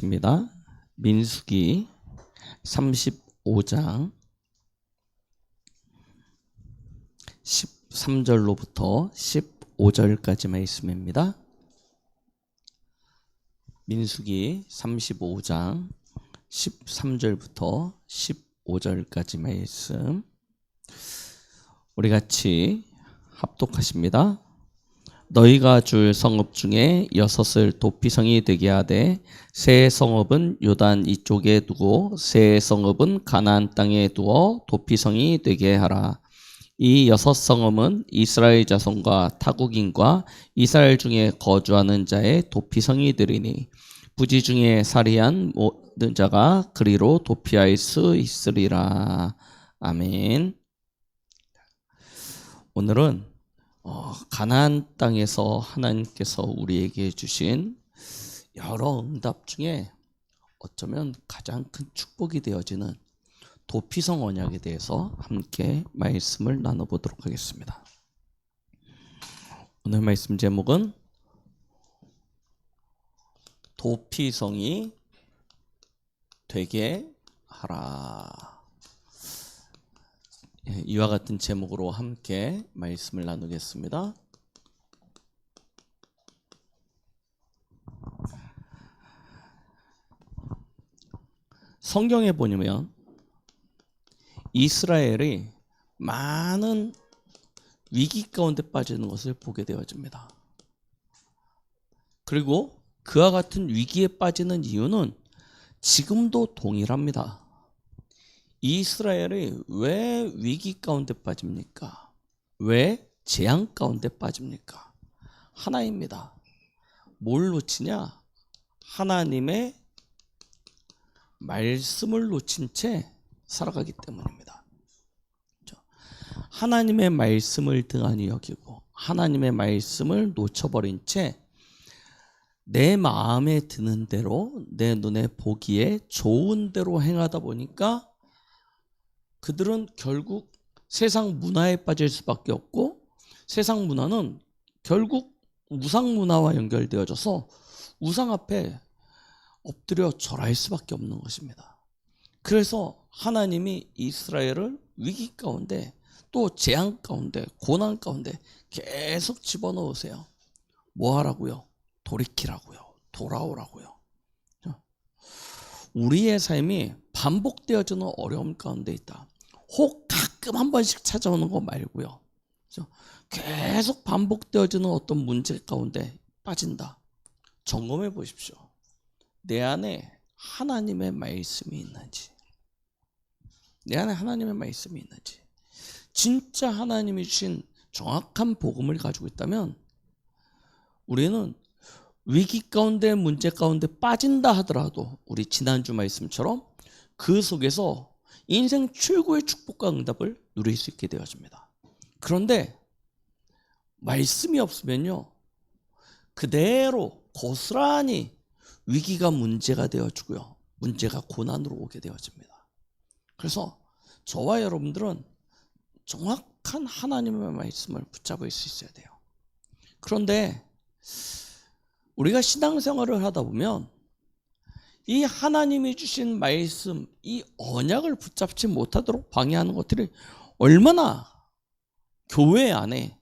합독하십니다. 민수기 35장 13절로부터 15절까지 말씀입니다. 민수기 35장 13절부터 15절까지 말씀 우리 같이 합독하십니다. 너희가 줄 성읍 중에 6을 도피성이 되게 하되 세 성읍은 요단 이쪽에 두고 세 성읍은 가나안 땅에 두어 도피성이 되게 하라. 이 6성읍은 이스라엘 자손과 타국인과 이스라엘 중에 거주하는 자의 도피성이 되리니 부지 중에 살이한 모든 자가 그리로 도피할 수 있으리라. 아멘. 오늘은 가나안 땅에서 하나님께서 우리에게 주신 여러 응답 중에 어쩌면 가장 큰 축복이 되어지는 도피성 언약에 대해서 함께 말씀을 나눠보도록 하겠습니다. 오늘 말씀 제목은 도피성이 되게 하라. 이와 같은 제목으로 함께 말씀을 나누겠습니다. 성경에 보면 이스라엘이 많은 위기 가운데 빠지는 것을 보게 되어집니다. 그리고 그와 같은 위기에 빠지는 이유는 지금도 동일합니다. 이스라엘이 왜 위기 가운데 빠집니까? 왜 재앙 가운데 빠집니까? 하나입니다. 뭘 놓치냐? 하나님의 말씀을 놓친 채 살아가기 때문입니다. 하나님의 말씀을 등한히 여기고 하나님의 말씀을 놓쳐버린 채 내 마음에 드는 대로 내 눈에 보기에 좋은 대로 행하다 보니까 그들은 결국 세상 문화에 빠질 수밖에 없고 세상 문화는 결국 우상 문화와 연결되어져서 우상 앞에 엎드려 절할 수밖에 없는 것입니다. 그래서 하나님이 이스라엘을 위기 가운데 또 재앙 가운데 고난 가운데 계속 집어넣으세요. 뭐 하라고요? 돌이키라고요. 돌아오라고요. 우리의 삶이 반복되어지는 어려움 가운데 있다. 혹 가끔 한 번씩 찾아오는 거 말고요. 계속 반복되어지는 어떤 문제 가운데 빠진다. 점검해 보십시오. 내 안에 하나님의 말씀이 있는지, 내 안에 하나님의 말씀이 있는지, 진짜 하나님이 주신 정확한 복음을 가지고 있다면 우리는 위기 가운데 문제 가운데 빠진다 하더라도 우리 지난주 말씀처럼 그 속에서 인생 최고의 축복과 응답을 누릴 수 있게 되어집니다. 그런데 말씀이 없으면요 그대로 고스란히 위기가 문제가 되어지고요 문제가 고난으로 오게 되어집니다. 그래서 저와 여러분들은 정확한 하나님의 말씀을 붙잡을 수 있어야 돼요. 그런데 우리가 신앙생활을 하다 보면 이 하나님이 주신 말씀, 이 언약을 붙잡지 못하도록 방해하는 것들이 얼마나 교회 안에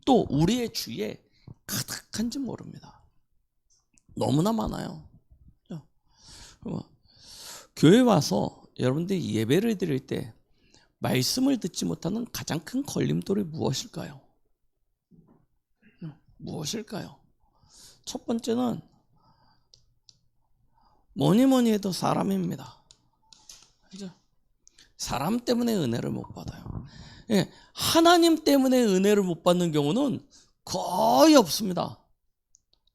또 우리의 주위에 가득한지 모릅니다. 너무나 많아요. 교회 와서 여러분들이 예배를 드릴 때 말씀을 듣지 못하는 가장 큰 걸림돌이 무엇일까요? 무엇일까요? 첫 번째는 뭐니 해도 사람입니다. 그죠? 사람 때문에 은혜를 못 받아요. 예, 하나님 때문에 은혜를 못 받는 경우는 거의 없습니다.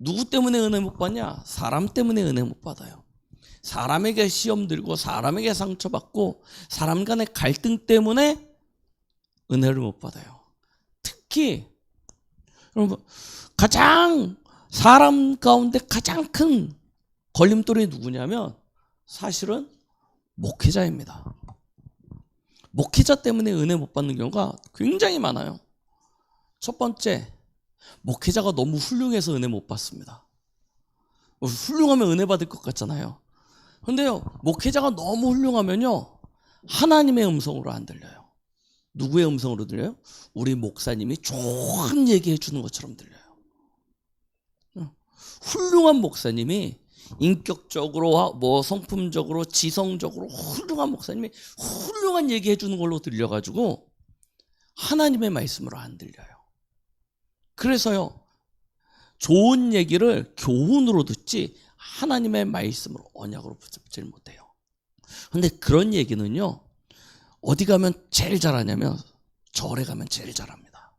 누구 때문에 은혜 못 받냐? 사람 때문에 은혜 못 받아요. 사람에게 시험 들고 사람에게 상처받고 사람 간의 갈등 때문에 은혜를 못 받아요. 특히 여러분 가장 사람 가운데 가장 큰 걸림돌이 누구냐면 사실은 목회자입니다. 목회자 때문에 은혜 못 받는 경우가 굉장히 많아요. 첫 번째, 목회자가 너무 훌륭해서 은혜 못 받습니다. 훌륭하면 은혜 받을 것 같잖아요. 근데요, 목회자가 너무 훌륭하면요, 하나님의 음성으로 안 들려요. 누구의 음성으로 들려요? 우리 목사님이 좋은 얘기해 주는 것처럼 들려요. 훌륭한 목사님이 인격적으로 뭐 성품적으로 지성적으로 훌륭한 목사님이 훌륭한 얘기해 주는 걸로 들려가지고 하나님의 말씀으로 안 들려요. 그래서요, 좋은 얘기를 교훈으로 듣지 하나님의 말씀으로 언약으로 붙잡지를 못해요. 근데 그런 얘기는요, 어디 가면 제일 잘하냐면 절에 가면 제일 잘합니다.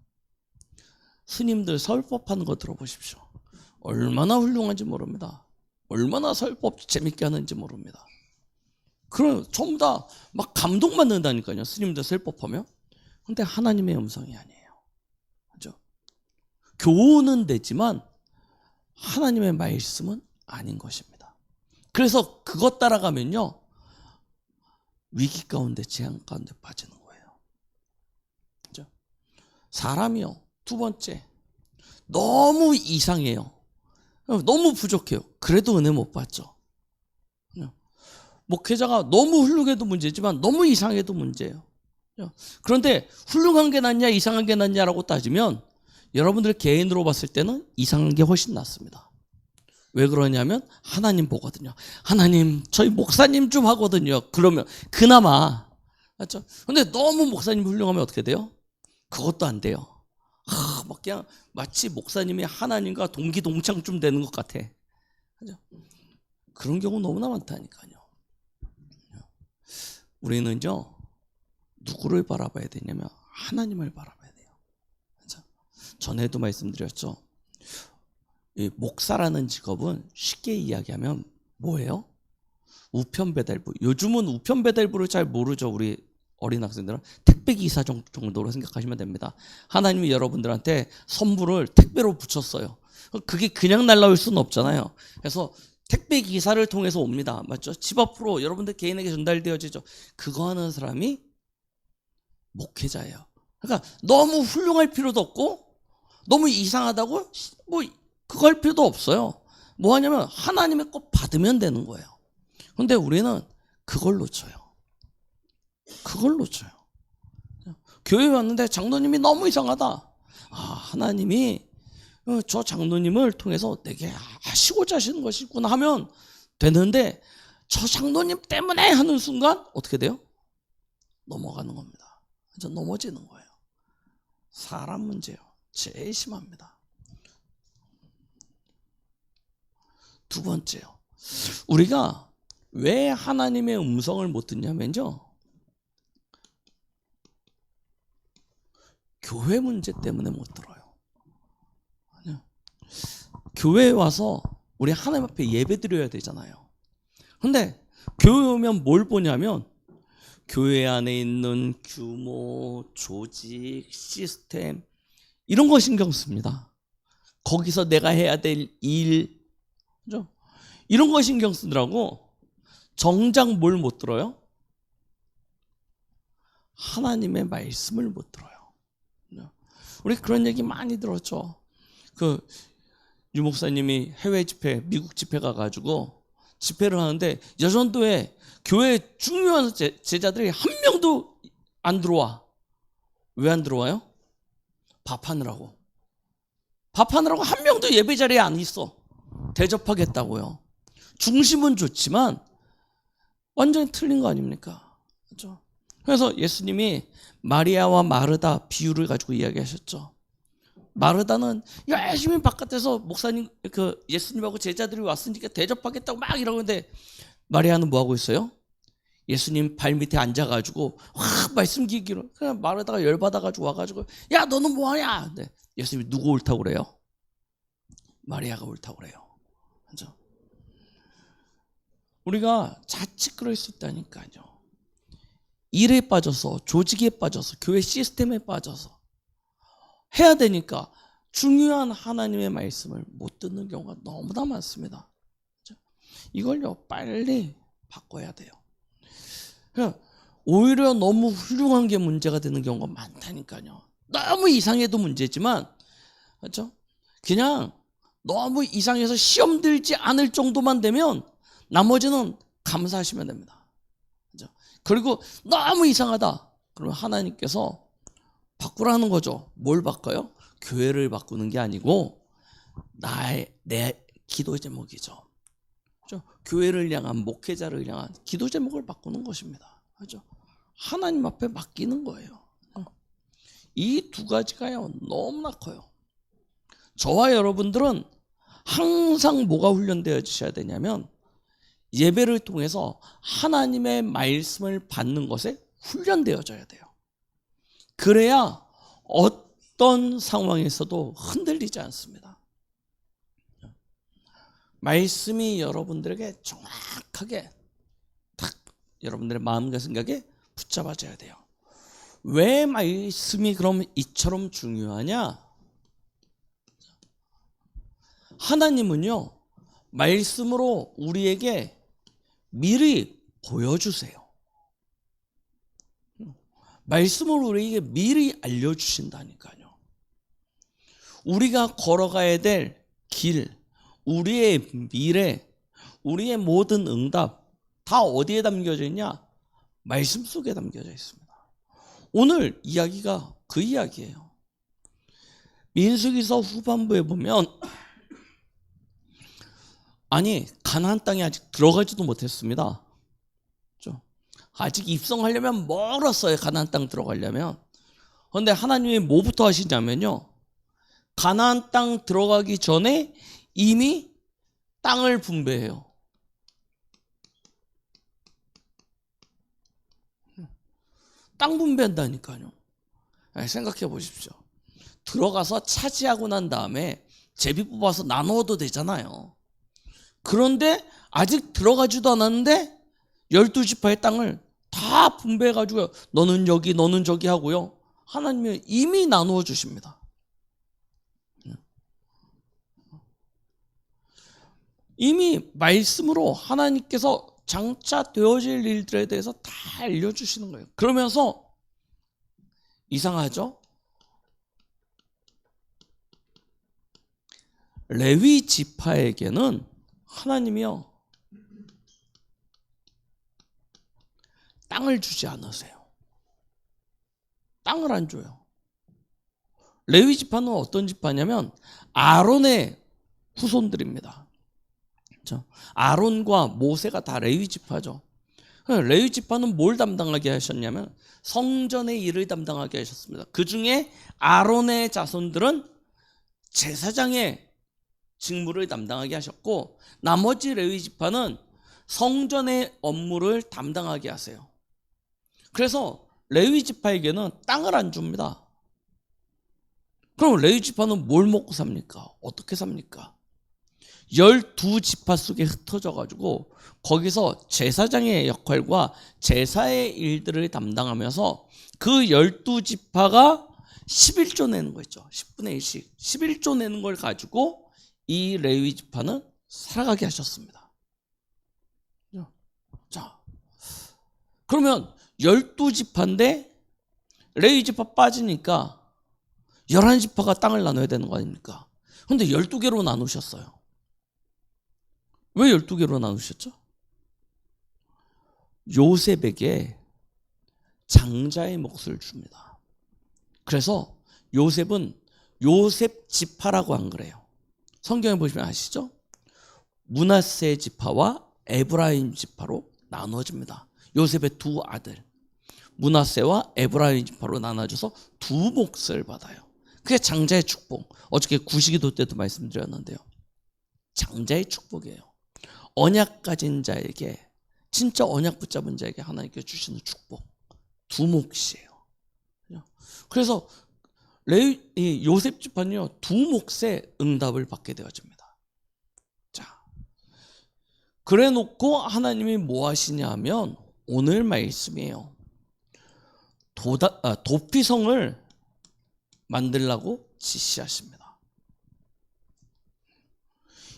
스님들 설법하는 거 들어보십시오. 얼마나 훌륭한지 모릅니다. 얼마나 설법 재밌게 하는지 모릅니다. 그럼 전부 다 막 감동받는다니까요, 스님들 설법하면. 근데 하나님의 음성이 아니에요. 그죠? 교훈은 되지만 하나님의 말씀은 아닌 것입니다. 그래서 그것 따라가면요, 위기 가운데 재앙 가운데 빠지는 거예요. 그죠? 사람이요, 두 번째, 너무 이상해요. 너무 부족해요. 그래도 은혜 못 받죠. 목회자가 너무 훌륭해도 문제지만 너무 이상해도 문제예요. 그런데 훌륭한 게 낫냐 이상한 게 낫냐라고 따지면 여러분들 개인으로 봤을 때는 이상한 게 훨씬 낫습니다. 왜 그러냐면 하나님 보거든요. 하나님, 저희 목사님 좀 하거든요. 그러면 그나마, 맞죠? 근데 너무 목사님 훌륭하면 어떻게 돼요? 그것도 안 돼요. 막 그냥 마치 목사님이 하나님과 동기동창 좀 되는 것 같아. 그죠? 그런 경우 너무나 많다니까요. 우리는요, 누구를 바라봐야 되냐면 하나님을 바라봐야 돼요. 그죠? 전에도 말씀드렸죠. 이 목사라는 직업은 쉽게 이야기하면 뭐예요? 우편배달부. 요즘은 우편배달부를 잘 모르죠. 우리 어린 학생들은 택배기사 정도로 생각하시면 됩니다. 하나님이 여러분들한테 선물을 택배로 붙였어요. 그게 그냥 날라올 수는 없잖아요. 그래서 택배기사를 통해서 옵니다. 맞죠? 집 앞으로 여러분들 개인에게 전달되어지죠. 그거 하는 사람이 목회자예요. 그러니까 너무 훌륭할 필요도 없고 너무 이상하다고 뭐 그거 할 필요도 없어요. 뭐 하냐면 하나님의 것 받으면 되는 거예요. 근데 우리는 그걸 놓쳐요. 그걸 놓쳐요. 교회 왔는데 장로님이 너무 이상하다. 하나님이 저 장로님을 통해서 내게 하시고자 하시는 것이구나 하면 되는데 저 장로님 때문에 하는 순간 어떻게 돼요? 넘어가는 겁니다. 넘어지는 거예요. 사람 문제요. 제일 심합니다. 두 번째요. 우리가 왜 하나님의 음성을 못 듣냐면요, 교회 문제 때문에 못 들어요. 교회에 와서 우리 하나님 앞에 예배 드려야 되잖아요. 근데 교회 오면 뭘 보냐면 교회 안에 있는 규모, 조직, 시스템 이런 거 신경 씁니다. 거기서 내가 해야 될 일, 그죠? 이런 거 신경 쓰더라고. 정작 뭘 못 들어요? 하나님의 말씀을 못 들어요. 우리 그런 얘기 많이 들었죠. 유 목사님이 해외 집회, 미국 집회 가가지고 집회를 하는데 여전도에 교회 중요한 제자들이 한 명도 안 들어와. 왜 안 들어와요? 밥하느라고. 밥하느라고 한 명도 예배 자리에 안 있어. 대접하겠다고요. 중심은 좋지만 완전히 틀린 거 아닙니까? 그렇죠? 그래서 예수님이 마리아와 마르다 비유를 가지고 이야기하셨죠. 마르다는 열심히 바깥에서 목사님, 예수님하고 제자들이 왔으니까 대접하겠다고 막 이러는데 마리아는 뭐 하고 있어요? 예수님 발 밑에 앉아가지고 말씀 기기로 그냥 마르다가 열받아가지고 와가지고 야 너는 뭐하냐? 네. 예수님이 누구 옳다고 그래요? 마리아가 옳다고 그래요. 그렇죠? 우리가 자칫 그럴 수 있다니까요. 일에 빠져서, 조직에 빠져서, 교회 시스템에 빠져서 해야 되니까 중요한 하나님의 말씀을 못 듣는 경우가 너무나 많습니다. 그렇죠? 이걸요 빨리 바꿔야 돼요. 오히려 너무 훌륭한 게 문제가 되는 경우가 많다니까요. 너무 이상해도 문제지만, 그렇죠? 그냥 너무 이상해서 시험 들지 않을 정도만 되면 나머지는 감사하시면 됩니다. 그죠? 그리고 너무 이상하다. 그러면 하나님께서 바꾸라는 거죠. 뭘 바꿔요? 교회를 바꾸는 게 아니고 내 기도 제목이죠. 그죠? 교회를 향한, 목회자를 향한 기도 제목을 바꾸는 것입니다. 그죠? 하나님 앞에 맡기는 거예요. 이 두 가지가요 너무나 커요. 저와 여러분들은 항상 뭐가 훈련되어지셔야 되냐면 예배를 통해서 하나님의 말씀을 받는 것에 훈련되어져야 돼요. 그래야 어떤 상황에서도 흔들리지 않습니다. 말씀이 여러분들에게 정확하게 딱 여러분들의 마음과 생각에 붙잡아져야 돼요. 왜 말씀이 그럼 이처럼 중요하냐? 하나님은요, 말씀으로 우리에게 미리 보여주세요. 말씀으로 우리에게 미리 알려주신다니까요. 우리가 걸어가야 될 길, 우리의 미래, 우리의 모든 응답 다 어디에 담겨져 있냐? 말씀 속에 담겨져 있습니다. 오늘 이야기가 그 이야기예요. 민수기서 후반부에 보면 아니 가나안 땅에 아직 들어가지도 못했습니다. 아직 입성하려면 멀었어요. 가나안 땅 들어가려면. 그런데 하나님이 뭐부터 하시냐면요, 가나안 땅 들어가기 전에 이미 땅을 분배해요. 땅 분배한다니까요. 생각해 보십시오. 들어가서 차지하고 난 다음에 제비 뽑아서 나누어도 되잖아요. 그런데 아직 들어가지도 않았는데 12지파의 땅을 다 분배해가지고 너는 여기 너는 저기 하고요, 하나님이 이미 나누어 주십니다. 이미 말씀으로 하나님께서 장차 되어질 일들에 대해서 다 알려주시는 거예요. 그러면서 이상하죠? 레위 지파에게는 하나님이요 땅을 주지 않으세요. 땅을 안 줘요. 레위 지파는 어떤 지파냐면 아론의 후손들입니다. 아론과 모세가 다 레위 지파죠. 레위 지파는 뭘 담당하게 하셨냐면 성전의 일을 담당하게 하셨습니다. 그 중에 아론의 자손들은 제사장의 직무를 담당하게 하셨고, 나머지 레위 지파는 성전의 업무를 담당하게 하세요. 그래서 레위 지파에게는 땅을 안 줍니다. 그럼 레위 지파는 뭘 먹고 삽니까? 어떻게 삽니까? 12지파 속에 흩어져 가지고 거기서 제사장의 역할과 제사의 일들을 담당하면서 그 12지파가 11조 내는 거 있죠. 10분의 1씩 11조 내는 걸 가지고 이 레위 지파는 살아가게 하셨습니다. 자, 그러면 12지파인데 레위 지파 빠지니까 11지파가 땅을 나눠야 되는 거 아닙니까? 그런데 12개로 나누셨어요. 왜 12개로 나누셨죠? 요셉에게 장자의 몫을 줍니다. 그래서 요셉은 요셉 지파라고 안 그래요. 성경에 보시면 아시죠? 므낫세 지파와 에브라임 지파로 나눠집니다. 요셉의 두 아들 므낫세와 에브라임 지파로 나눠져서 두 몫을 받아요. 그게 장자의 축복. 어저께 구시기도 때도 말씀드렸는데요, 장자의 축복이에요. 언약 가진 자에게, 진짜 언약 붙잡은 자에게 하나님께서 주시는 축복, 두 몫이에요. 그래서 요셉 지파는요 두 몫의 응답을 받게 되어집니다. 자, 그래 놓고 하나님이 뭐 하시냐 하면 오늘 말씀이에요. 도피성을 만들라고 지시하십니다.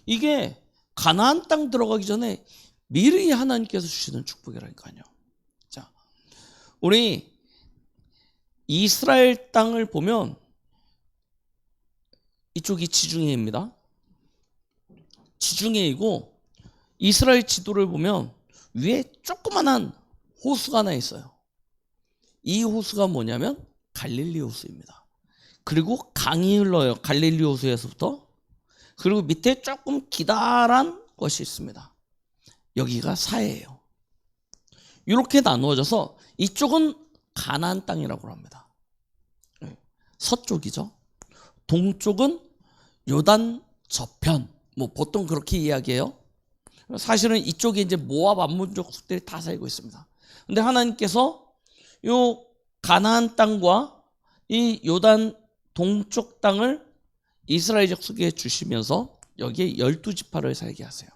이게 가나안 땅 들어가기 전에 미리 하나님께서 주시는 축복이라니까요. 자, 우리 이스라엘 땅을 보면 이쪽이 지중해입니다. 지중해이고 이스라엘 지도를 보면 위에 조그만한 호수가 하나 있어요. 이 호수가 뭐냐면 갈릴리 호수입니다. 그리고 강이 흘러요. 갈릴리 호수에서부터. 그리고 밑에 조금 기다란 것이 있습니다. 여기가 사해예요. 이렇게 나누어져서 이쪽은 가나안 땅이라고 합니다. 서쪽이죠. 동쪽은 요단 저편. 뭐 보통 그렇게 이야기해요. 사실은 이쪽에 이제 모압 암몬족들이 다 살고 있습니다. 근데 하나님께서 요 가나안 땅과 이 요단 동쪽 땅을 이스라엘 족속에 주시면서 여기에 12지파를 살게 하세요.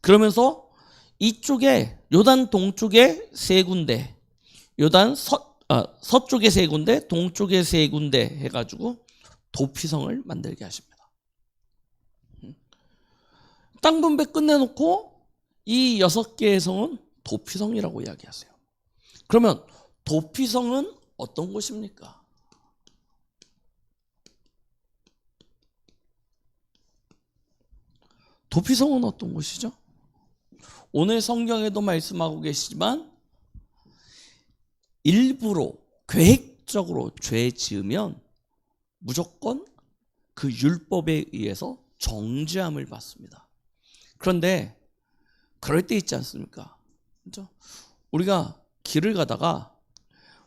그러면서 이쪽에 요단 동쪽에 3군데, 요단 서쪽에 3군데, 동쪽에 3군데 해가지고 도피성을 만들게 하십니다. 땅 분배 끝내놓고 이 6개의 성은 도피성이라고 이야기하세요. 그러면 도피성은 어떤 곳입니까? 도피성은 어떤 곳이죠? 오늘 성경에도 말씀하고 계시지만 일부러 계획적으로 죄 지으면 무조건 그 율법에 의해서 정죄함을 받습니다. 그런데 그럴 때 있지 않습니까? 그렇죠? 우리가 길을 가다가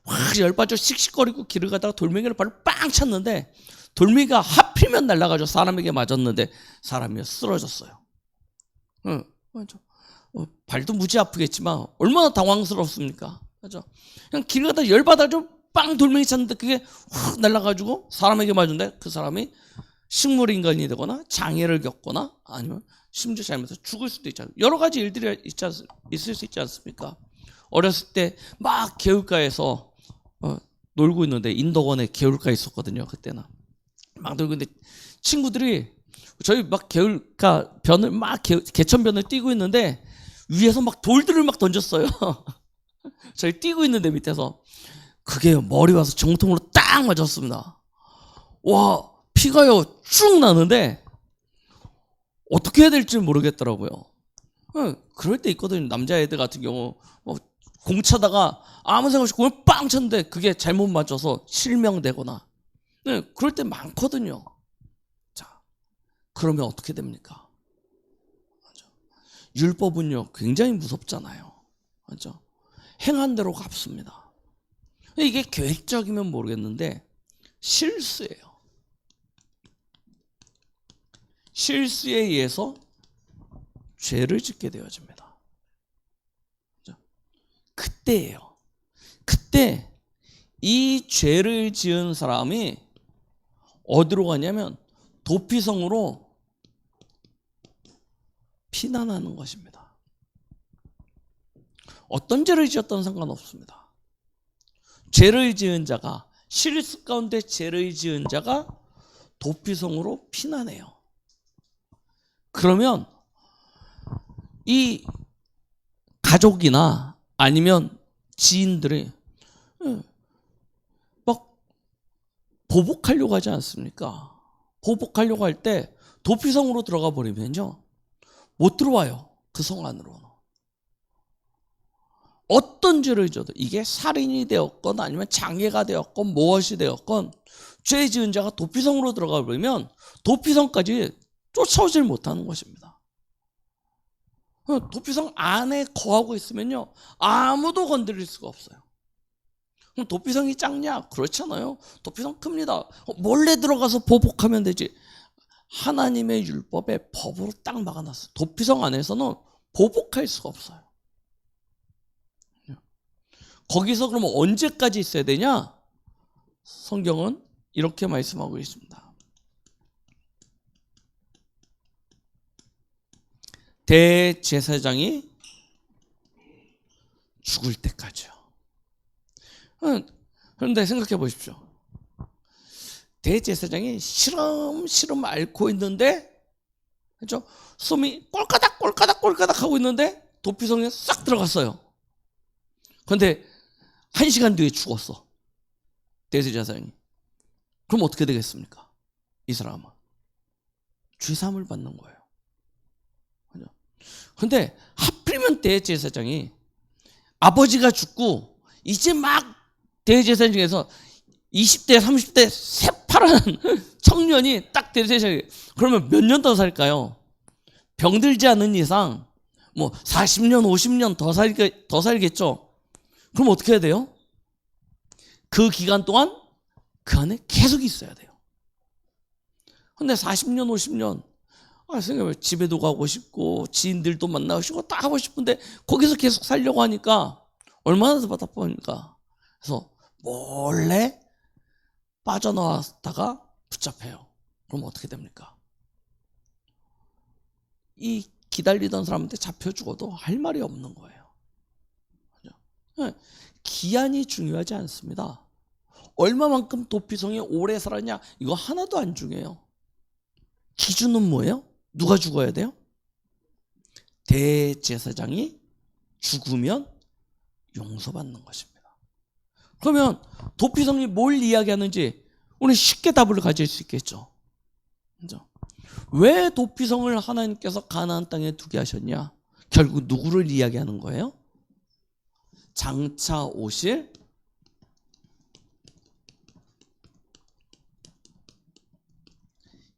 확 열받아 씩씩거리고 길을 가다가 돌멩이를 발로 빵 찼는데 돌멩이가 하필이면 날아가지고 사람에게 맞았는데 사람이 쓰러졌어요. 응, 맞아. 발도 무지 아프겠지만 얼마나 당황스럽습니까? 맞아. 그냥 길 가다가 열받아서 빵 돌멩이 찼는데 그게 확 날아가지고 사람에게 맞았는데 그 사람이 식물인간이 되거나 장애를 겪거나 아니면 심지어 잘못해서 죽을 수도 있잖아요. 여러 가지 일들이 있을 수 있지 않습니까? 어렸을 때 막 개울가에서 놀고 있는데 인덕원에 개울가에 있었거든요. 그때는 막 놀고 있는데 친구들이 저희 막 개울가 변을 막 개천변을 뛰고 있는데 위에서 막 돌들을 막 던졌어요. 저희 뛰고 있는데 밑에서 그게 머리 와서 정통으로 딱 맞았습니다. 와, 피가요 쭉 나는데 어떻게 해야 될지 모르겠더라고요. 그럴 때 있거든요. 남자애들 같은 경우 공 차다가 아무 생각 없이 공을 빵 쳤는데 그게 잘못 맞아서 실명되거나 그럴 때 많거든요. 자, 그러면 어떻게 됩니까? 맞아. 율법은요 굉장히 무섭잖아요. 맞죠? 행한 대로 갚습니다. 이게 계획적이면 모르겠는데 실수예요. 실수에 의해서 죄를 짓게 되어집니다. 그때예요. 그때 이 죄를 지은 사람이 어디로 가냐면 도피성으로 피난하는 것입니다. 어떤 죄를 지었던 상관없습니다. 죄를 지은 자가 실수 가운데 죄를 지은 자가 도피성으로 피난해요. 그러면 이 가족이나 아니면 지인들이 막 보복하려고 하지 않습니까? 보복하려고 할 때 도피성으로 들어가 버리면요 못 들어와요. 그 성 안으로. 어떤 죄를 져도 이게 살인이 되었건 아니면 장애가 되었건 무엇이 되었건 죄 지은 자가 도피성으로 들어가 버리면 도피성까지 쫓아오질 못하는 것입니다. 도피성 안에 거하고 있으면요 아무도 건드릴 수가 없어요. 그럼 도피성이 작냐? 그렇잖아요. 도피성 큽니다. 몰래 들어가서 보복하면 되지. 하나님의 율법에 법으로 딱 막아놨어요. 도피성 안에서는 보복할 수가 없어요. 거기서 그러면 언제까지 있어야 되냐? 성경은 이렇게 말씀하고 있습니다. 대제사장이 죽을 때까지요. 그런데 생각해 보십시오. 대제사장이 시름시름 앓고 있는데, 그렇죠? 숨이 꼴까닥 하고 있는데 도피성에 싹 들어갔어요. 그런데 1시간 뒤에 죽었어. 대제사장이. 그럼 어떻게 되겠습니까? 이 사람은 죄사함을 받는 거예요. 그렇죠? 근데 하필이면 대제사장이 아버지가 죽고 이제 막 대제사장 중에서 20대 30대 새파란 청년이 딱 대제사장이, 그러면 몇 년 더 살까요? 병들지 않은 이상 뭐 40년 50년 더 살겠죠. 그럼 어떻게 해야 돼요? 그 기간 동안 그 안에 계속 있어야 돼요. 근데 40년 50년 선생님 집에도 가고 싶고 지인들도 만나고 싶고 다 하고 싶은데 거기서 계속 살려고 하니까 얼마나 더 답답합니까? 그래서 몰래 빠져나왔다가 붙잡혀요. 그럼 어떻게 됩니까? 이 기다리던 사람한테 잡혀 죽어도 할 말이 없는 거예요. 기한이 중요하지 않습니다. 얼마만큼 도피성이 오래 살았냐, 이거 하나도 안 중요해요. 기준은 뭐예요? 누가 죽어야 돼요? 대제사장이 죽으면 용서받는 것입니다. 그러면 도피성이 뭘 이야기하는지 우리 쉽게 답을 가질 수 있겠죠. 그렇죠? 왜 도피성을 하나님께서 가나안 땅에 두게 하셨냐? 결국 누구를 이야기하는 거예요? 장차 오실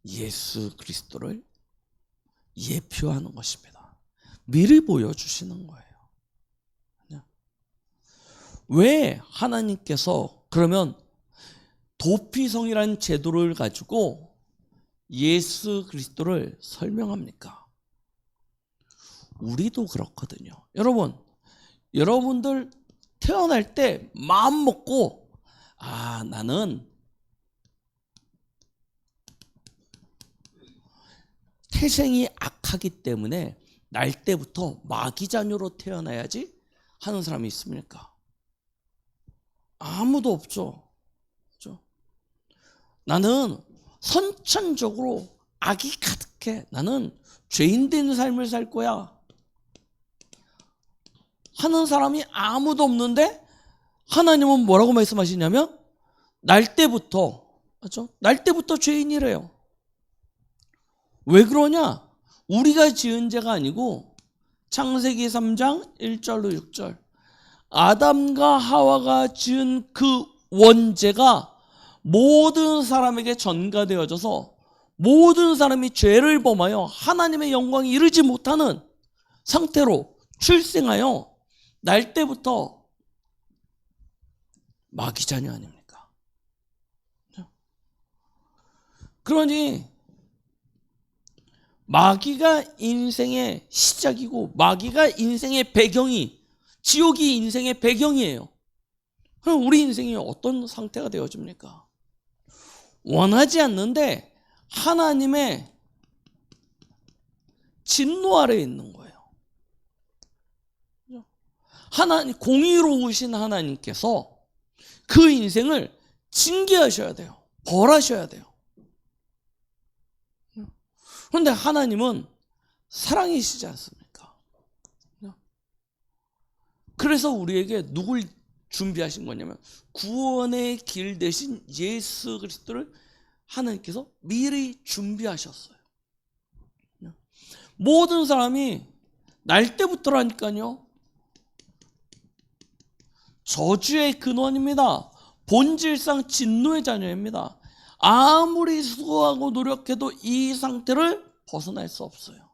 예수 그리스도를 예표하는 것입니다. 미리 보여주시는 거예요. 왜 하나님께서 그러면 도피성이라는 제도를 가지고 예수 그리스도를 설명합니까? 우리도 그렇거든요. 여러분들 태어날 때 마음 먹고 나는 태생이 악하기 때문에 날 때부터 마귀 자녀로 태어나야지 하는 사람이 있습니까? 아무도 없죠. 그렇죠? 나는 선천적으로 악이 가득해. 나는 죄인 된 삶을 살 거야 하는 사람이 아무도 없는데 하나님은 뭐라고 말씀하시냐면 날 때부터, 그렇죠? 날 때부터 죄인이래요. 왜 그러냐? 우리가 지은 죄가 아니고 창세기 3장 1절로 6절 아담과 하와가 지은 그 원죄가 모든 사람에게 전가되어져서 모든 사람이 죄를 범하여 하나님의 영광에 이르지 못하는 상태로 출생하여 날 때부터 마귀 자녀 아닙니까? 그러니 마귀가 인생의 시작이고 마귀가 인생의 배경이, 지옥이 인생의 배경이에요. 그럼 우리 인생이 어떤 상태가 되어집니까? 원하지 않는데 하나님의 진노 아래에 있는 거예요. 하나님, 공의로우신 하나님께서 그 인생을 징계하셔야 돼요. 벌하셔야 돼요. 그런데 하나님은 사랑이시지 않습니까? 그래서 우리에게 누굴 준비하신 거냐면 구원의 길 대신 예수 그리스도를 하나님께서 미리 준비하셨어요. 모든 사람이 날 때부터라니까요. 저주의 근원입니다. 본질상 진노의 자녀입니다. 아무리 수고하고 노력해도 이 상태를 벗어날 수 없어요.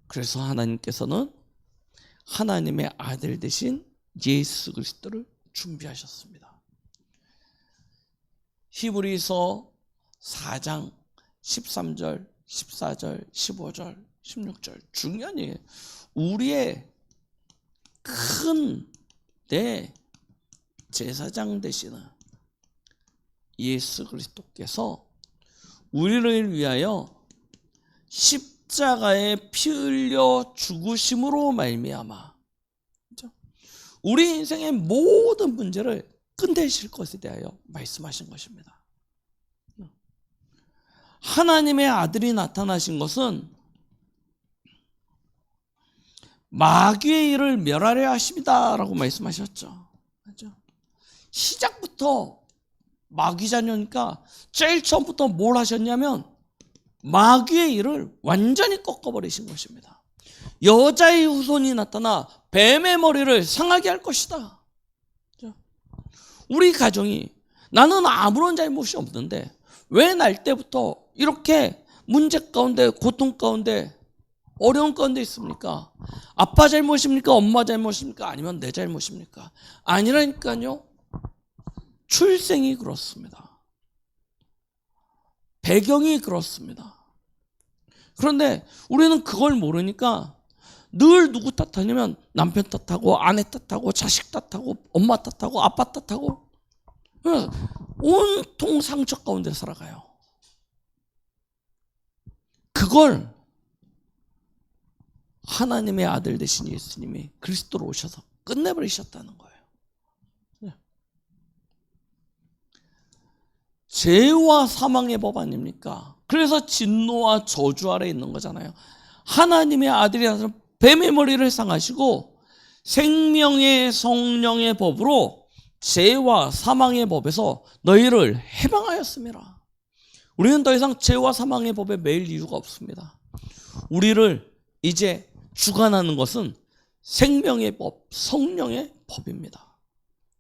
그래서 하나님께서는 하나님의 아들 대신 예수 그리스도를 준비하셨습니다. 히브리서 4장 13절, 14절, 15절, 16절 중요한 얘기예요. 우리의 큰 제사장 되시는 예수 그리스도께서 우리를 위하여 십자가에 피 흘려 죽으심으로 말미암아 우리 인생의 모든 문제를 끝내실 것에 대하여 말씀하신 것입니다. 하나님의 아들이 나타나신 것은 마귀의 일을 멸하려 하십니다라고 말씀하셨죠. 시작부터 마귀 자녀니까 제일 처음부터 뭘 하셨냐면 마귀의 일을 완전히 꺾어버리신 것입니다. 여자의 후손이 나타나 뱀의 머리를 상하게 할 것이다. 우리 가정이 나는 아무런 잘못이 없는데 왜 날 때부터 이렇게 문제 가운데, 고통 가운데, 어려운 가운데 있습니까? 아빠 잘못입니까? 엄마 잘못입니까? 아니면 내 잘못입니까? 아니라니까요. 출생이 그렇습니다. 배경이 그렇습니다. 그런데 우리는 그걸 모르니까 늘 누구 탓하냐면 남편 탓하고 아내 탓하고 자식 탓하고 엄마 탓하고 아빠 탓하고 온통 상처 가운데 살아가요. 그걸 하나님의 아들 되신 예수님이 그리스도로 오셔서 끝내버리셨다는 거예요. 죄와 사망의 법 아닙니까? 그래서 진노와 저주 아래 있는 거잖아요. 하나님의 아들이라서 뱀의 머리를 상하시고 생명의 성령의 법으로 죄와 사망의 법에서 너희를 해방하였습니다. 우리는 더 이상 죄와 사망의 법에 매일 이유가 없습니다. 우리를 이제 주관하는 것은 생명의 법, 성령의 법입니다.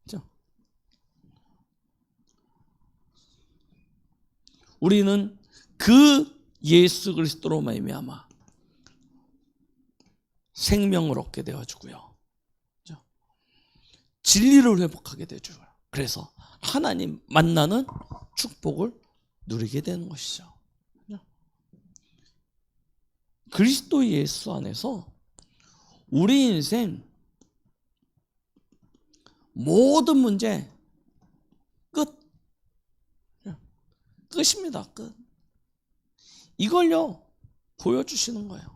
그렇죠? 우리는 그 예수 그리스도로 말미암아 생명을 얻게 되어주고요. 그렇죠? 진리를 회복하게 되어주고요. 그래서 하나님 만나는 축복을 누리게 되는 것이죠. 그리스도 예수 안에서 우리 인생 모든 문제 끝. 끝입니다. 끝. 이걸요 보여주시는 거예요.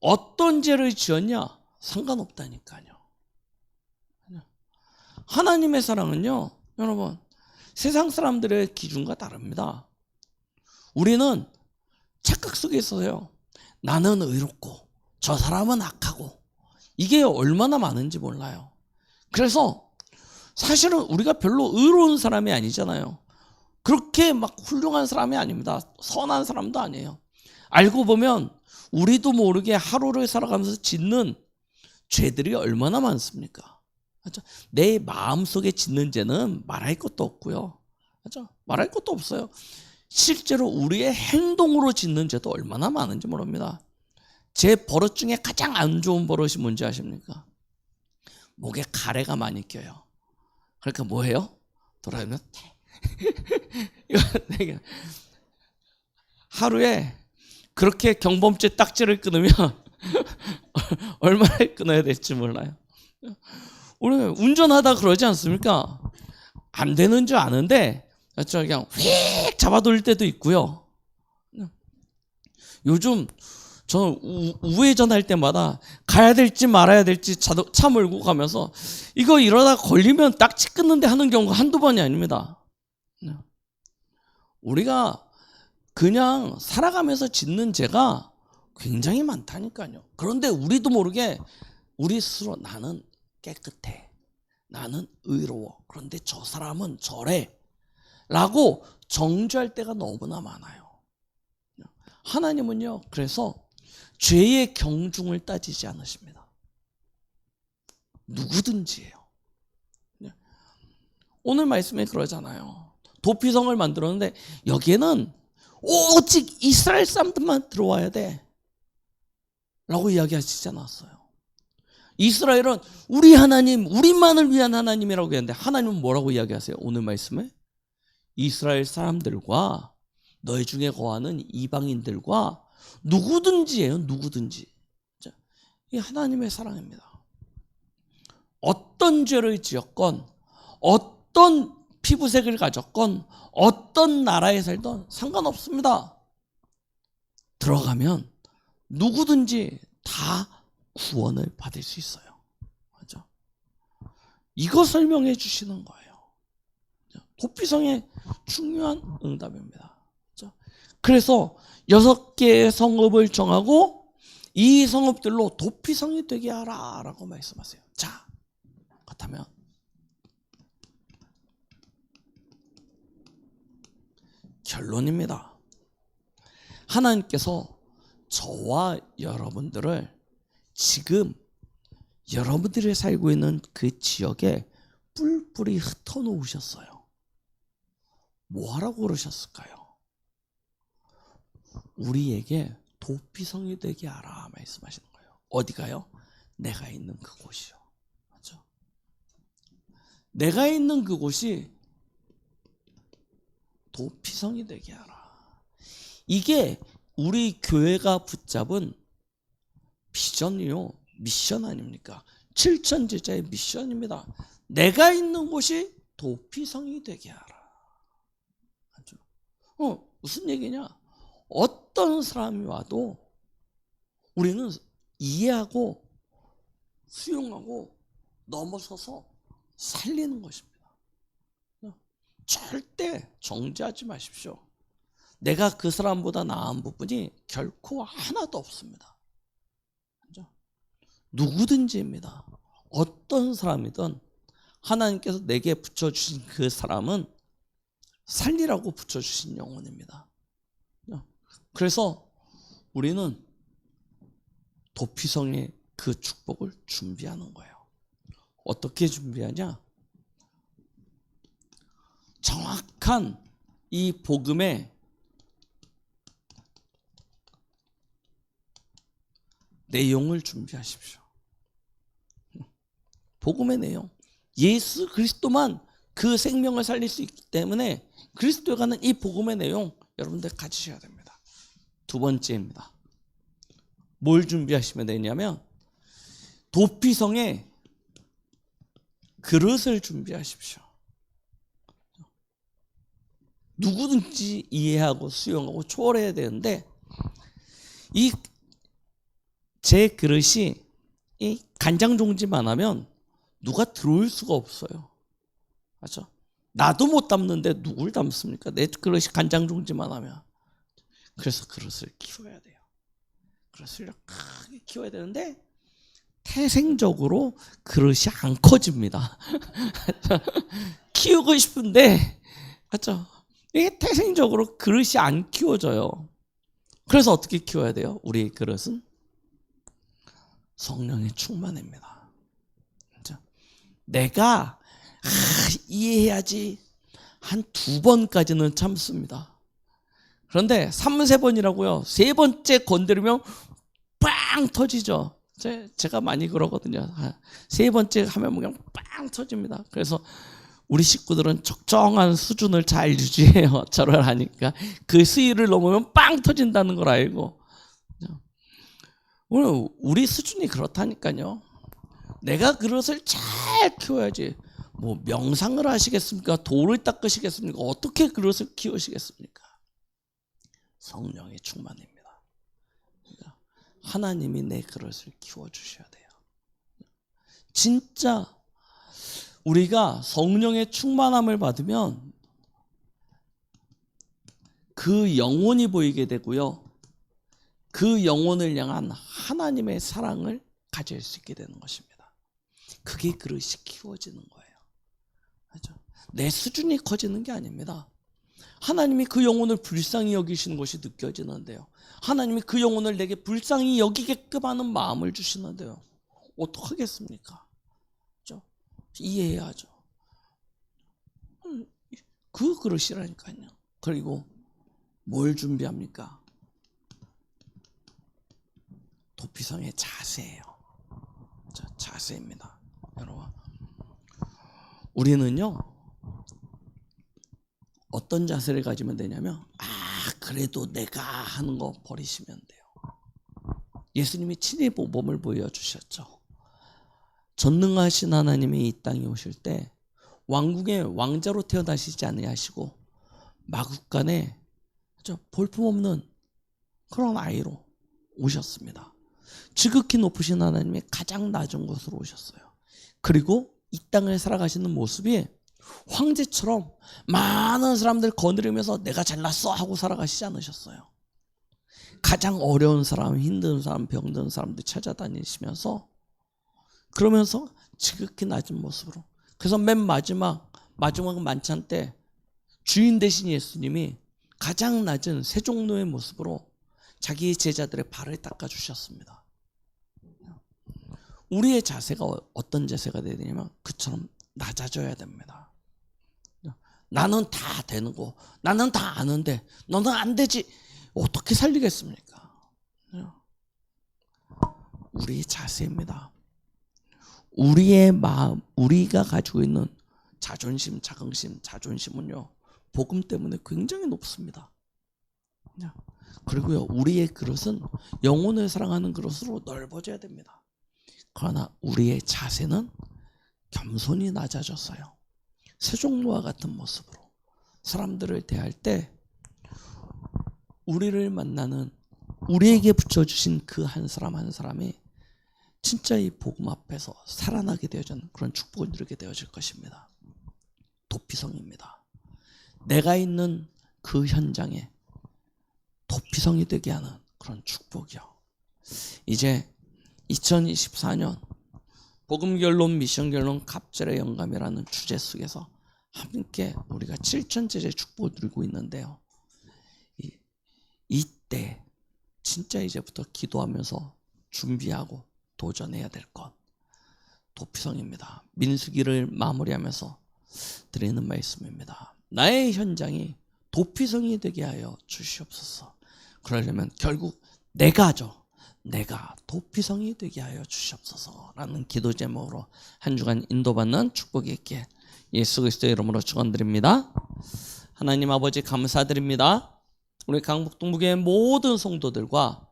어떤 죄를 지었냐 상관없다니까요. 하나님의 사랑은요 여러분 세상 사람들의 기준과 다릅니다. 우리는 착각 속에 있어요. 나는 의롭고 저 사람은 악하고 이게 얼마나 많은지 몰라요. 그래서 사실은 우리가 별로 의로운 사람이 아니잖아요. 그렇게 막 훌륭한 사람이 아닙니다. 선한 사람도 아니에요. 알고 보면 우리도 모르게 하루를 살아가면서 짓는 죄들이 얼마나 많습니까? 맞죠? 내 마음속에 짓는 죄는 말할 것도 없고요. 맞죠? 말할 것도 없어요. 실제로 우리의 행동으로 짓는 죄도 얼마나 많은지 모릅니다. 제 버릇 중에 가장 안 좋은 버릇이 뭔지 아십니까? 목에 가래가 많이 껴요. 그러니까 뭐예요? 돌아다니면 하루에 그렇게 경범죄 딱지를 끊으면 얼마나 끊어야 될지 몰라요. 우리 운전하다 그러지 않습니까? 안 되는 줄 아는데 그냥 휙 잡아 돌릴 때도 있고요. 요즘 저는 우회전 할 때마다 가야 될지 말아야 될지 차 몰고 가면서 이거 이러다 걸리면 딱지 끊는데 하는 경우가 한두 번이 아닙니다. 우리가 그냥 살아가면서 짓는 죄가 굉장히 많다니까요. 그런데 우리도 모르게 우리 스스로 나는 깨끗해, 나는 의로워, 그런데 저 사람은 저래 라고 정죄할 때가 너무나 많아요. 하나님은요 그래서 죄의 경중을 따지지 않으십니다. 누구든지예요. 오늘 말씀에 그러잖아요. 도피성을 만들었는데 여기에는 오직 이스라엘 사람들만 들어와야 돼 라고 이야기하시지 않았어요. 이스라엘은 우리 하나님, 우리만을 위한 하나님이라고 했는데 하나님은 뭐라고 이야기하세요? 오늘 말씀에 이스라엘 사람들과 너희 중에 거하는 이방인들과 누구든지예요. 누구든지. 이 하나님의 사랑입니다. 어떤 죄를 지었건 어떤 피부색을 가졌건 어떤 나라에 살던 상관없습니다. 들어가면 누구든지 다 구원을 받을 수 있어요. 맞죠? 이거 설명해 주시는 거예요. 도피성의 중요한 응답입니다. 그래서 6개의 성읍을 정하고 이 성읍들로 도피성이 되게 하라 라고 말씀하세요. 자, 그렇다면 결론입니다. 하나님께서 저와 여러분들을 지금 여러분들이 살고 있는 그 지역에 뿔뿔이 흩어놓으셨어요. 뭐 하라고 그러셨을까요? 우리에게 도피성이 되게 하라 말씀하시는 거예요. 어디가요? 내가 있는 그곳이요. 맞죠? 내가 있는 그곳이 도피성이 되게 하라. 이게 우리 교회가 붙잡은 비전이요, 미션 아닙니까? 7천 제자의 미션입니다. 내가 있는 곳이 도피성이 되게 하라. 맞죠? 무슨 얘기냐? 어떤 사람이 와도 우리는 이해하고 수용하고 넘어서서 살리는 것입니다. 절대 정죄하지 마십시오. 내가 그 사람보다 나은 부분이 결코 하나도 없습니다. 그렇죠? 누구든지입니다. 어떤 사람이든 하나님께서 내게 붙여주신 그 사람은 살리라고 붙여주신 영혼입니다. 그래서 우리는 도피성의 그 축복을 준비하는 거예요. 어떻게 준비하냐? 정확한 이 복음의 내용을 준비하십시오. 복음의 내용. 예수 그리스도만 그 생명을 살릴 수 있기 때문에 그리스도에 관한 이 복음의 내용 여러분들 가지셔야 됩니다. 두 번째입니다. 뭘 준비하시면 되냐면 도피성에 그릇을 준비하십시오. 누구든지 이해하고 수용하고 초월해야 되는데 이 제 그릇이 이 간장 종지만 하면 누가 들어올 수가 없어요. 맞죠? 나도 못 담는데 누굴 담습니까? 내 그릇이 간장 종지만 하면. 그래서 그릇을 키워야 돼요. 그릇을 크게 키워야 되는데 태생적으로 그릇이 안 커집니다. 키우고 싶은데, 맞죠? 이게 태생적으로 그릇이 안 키워져요. 그래서 어떻게 키워야 돼요? 우리 그릇은 성령의 충만입니다. 그렇죠? 내가 이해해야지 한 2번까지는 참습니다. 그런데 3-4번이라고요. 3번째 건드리면 빵 터지죠. 제가 많이 그러거든요. 3번째 하면 그냥 빵 터집니다. 그래서 우리 식구들은 적정한 수준을 잘 유지해요. 저를 하니까. 그 수위를 넘으면 빵 터진다는 걸 알고. 오늘 우리 수준이 그렇다니까요. 내가 그릇을 잘 키워야지. 뭐 명상을 하시겠습니까? 돌을 닦으시겠습니까? 어떻게 그릇을 키우시겠습니까? 성령의 충만입니다. 그러니까 하나님이 내 그릇을 키워주셔야 돼요. 진짜 우리가 성령의 충만함을 받으면 그 영혼이 보이게 되고요. 그 영혼을 향한 하나님의 사랑을 가질 수 있게 되는 것입니다. 그게 그릇이 키워지는 거예요. 맞죠? 내 수준이 커지는 게 아닙니다. 하나님이 그 영혼을 불쌍히 여기시는 것이 느껴지는데요. 하나님이 그 영혼을 내게 불쌍히 여기게끔 하는 마음을 주시는데요. 어떡하겠습니까? 그렇죠? 이해해야죠. 그 그릇이라니까요. 그리고 뭘 준비합니까? 도피성의 자세예요. 자세입니다. 여러분, 우리는요 어떤 자세를 가지면 되냐면 그래도 내가 하는 거 버리시면 돼요. 예수님이 친히 모범을 보여주셨죠. 전능하신 하나님이 이 땅에 오실 때 왕궁의 왕자로 태어나시지 아니하시고 마국간에 볼품없는 그런 아이로 오셨습니다. 지극히 높으신 하나님의 가장 낮은 곳으로 오셨어요. 그리고 이 땅을 살아가시는 모습이 황제처럼 많은 사람들 거느리면서 내가 잘났어 하고 살아가시지 않으셨어요. 가장 어려운 사람, 힘든 사람, 병든 사람들 찾아다니시면서 그러면서 지극히 낮은 모습으로. 그래서 맨 마지막 만찬 때 주인 되신 예수님이 가장 낮은 세종로의 모습으로 자기 제자들의 발을 닦아주셨습니다. 우리의 자세가 어떤 자세가 돼야 되냐면 그처럼 낮아져야 됩니다. 나는 다 되는 거, 나는 다 아는데 너는 안 되지. 어떻게 살리겠습니까? 우리의 자세입니다. 우리의 마음, 우리가 가지고 있는 자존심, 자존심은요, 복음 때문에 굉장히 높습니다. 그리고요, 우리의 그릇은 영혼을 사랑하는 그릇으로 넓어져야 됩니다. 그러나 우리의 자세는 겸손히 낮아졌어요. 세종로와 같은 모습으로 사람들을 대할 때 우리를 만나는, 우리에게 붙여주신 그 한 사람 한 사람이 진짜 이 복음 앞에서 살아나게 되어지는 그런 축복을 누리게 되어질 것입니다. 도피성입니다. 내가 있는 그 현장에 도피성이 되게 하는 그런 축복이요. 이제 2024년 복음결론, 미션결론, 갑절의 영감이라는 주제 속에서 함께 우리가 7천째의 축복을 누리고 있는데요. 이때 진짜 이제부터 기도하면서 준비하고 도전해야 될 것, 도피성입니다. 민수기를 마무리하면서 드리는 말씀입니다. 나의 현장이 도피성이 되게 하여 주시옵소서. 그러려면 결국 내가 도피성이 되게 하여 주시옵소서 라는 기도 제목으로 한 주간 인도받는 축복이 있게 예수 그리스도의 이름으로 축원드립니다. 하나님 아버지 감사드립니다. 우리 강북동부교회 모든 성도들과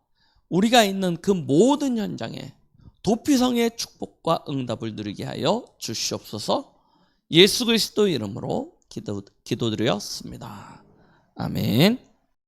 우리가 있는 그 모든 현장에 도피성의 축복과 응답을 누리게 하여 주시옵소서. 예수 그리스도 이름으로 기도드렸습니다. 아멘.